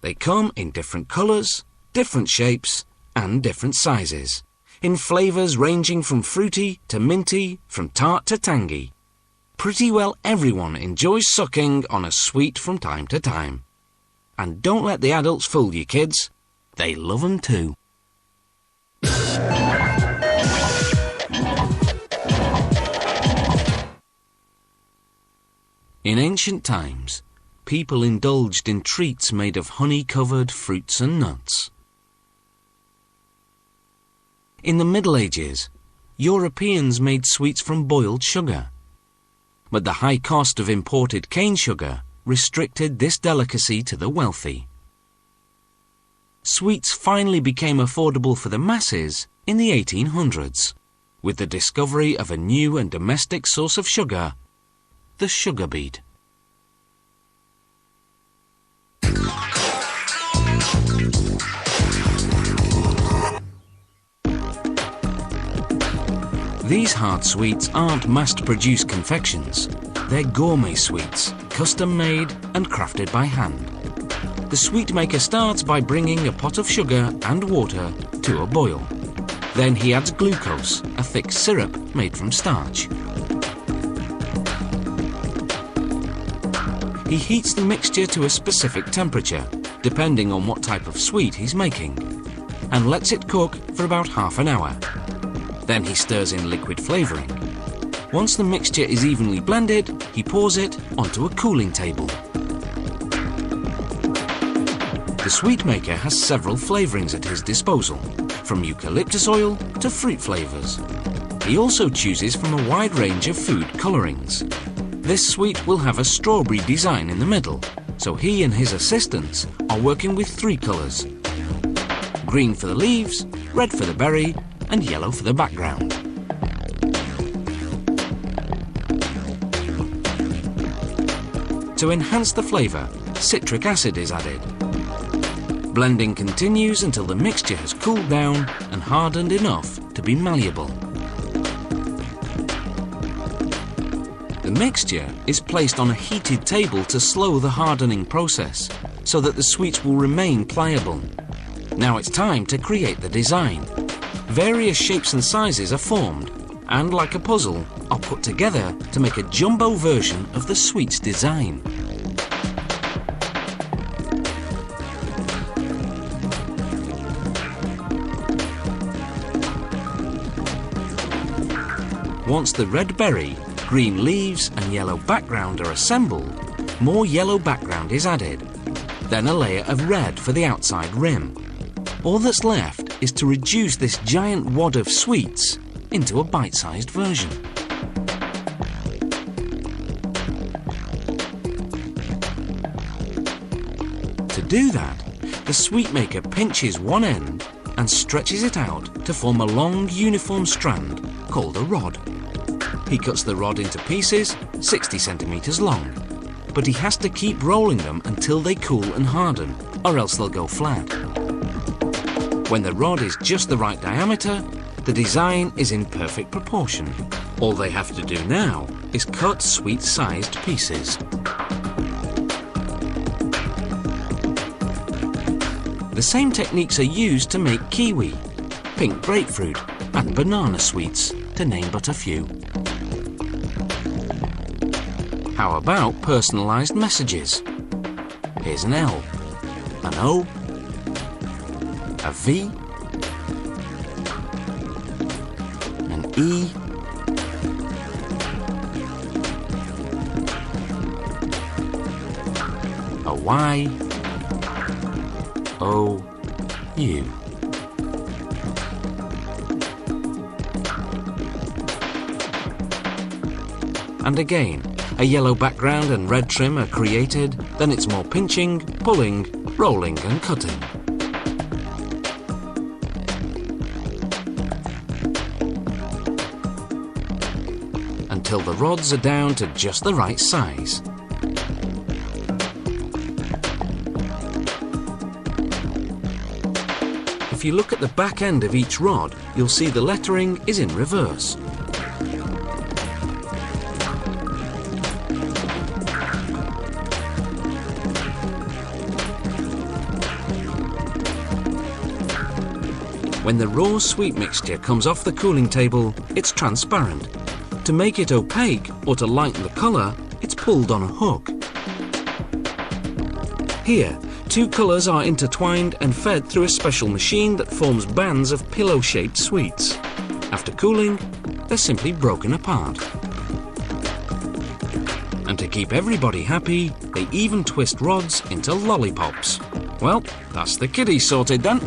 They come in different colours, different shapes and different sizes, in flavours ranging from fruity to minty, from tart to tangy. Pretty well everyone enjoys sucking on a sweet from time to time. And don't let the adults fool you, kids. They love 'em too. In ancient times, people indulged in treats made of honey-covered fruits and nuts. In the Middle Ages, Europeans made sweets from boiled sugar. But the high cost of imported cane sugar restricted this delicacy to the wealthy. Sweets finally became affordable for the masses in the 1800s, with the discovery of a new and domestic source of sugar, the sugar beet. These hard sweets aren't mass-produced confections. They're gourmet sweets, custom-made and crafted by hand. The sweet maker starts by bringing a pot of sugar and water to a boil. Then he adds glucose, a thick syrup made from starch. He heats the mixture to a specific temperature, depending on what type of sweet he's making, and lets it cook for about half an hour. Then he stirs in liquid flavouring. Once the mixture is evenly blended, he pours it onto a cooling table. The sweet maker has several flavourings at his disposal, from eucalyptus oil to fruit flavours. He also chooses from a wide range of food colourings. This sweet will have a strawberry design in the middle, so he and his assistants are working with 3 colours: green for the leaves, red for the berry, and yellow for the background. To enhance the flavour, citric acid is added. Blending continues until the mixture has cooled down and hardened enough to be malleable. The mixture is placed on a heated table to slow the hardening process, so that the sweets will remain pliable. Now it's time to create the design. Various shapes and sizes are formed, and like a puzzle, are put together to make a jumbo version of the sweet's design. Once the red berry, green leaves and yellow background are assembled, more yellow background is added, then a layer of red for the outside rim. All that's left is to reduce this giant wad of sweets into a bite-sized version. To do that, the sweet maker pinches one end and stretches it out to form a long uniform strand called a rod. He cuts the rod into pieces 60 centimeters long, but he has to keep rolling them until they cool and harden, or else they'll go flat. When the rod is just the right diameter, the design is in perfect proportion. All they have to do now is cut sweet-sized pieces. The same techniques are used to make kiwi, pink grapefruit and banana sweets, to name but a few. How about personalised messages? Here's an L, an O, a V, an E, a Y, O, U. And again, a yellow background and red trim are created, then it's more pinching, pulling, rolling and cutting. Until the rods are down to just the right size. If you look at the back end of each rod, you'll see the lettering is in reverse. When the raw sweet mixture comes off the cooling table, it's transparent. To make it opaque or to lighten the colour, it's pulled on a hook. Here, two colours are intertwined and fed through a special machine that forms bands of pillow-shaped sweets. After cooling, they're simply broken apart. And to keep everybody happy, they even twist rods into lollipops. Well, that's the kiddies sorted then.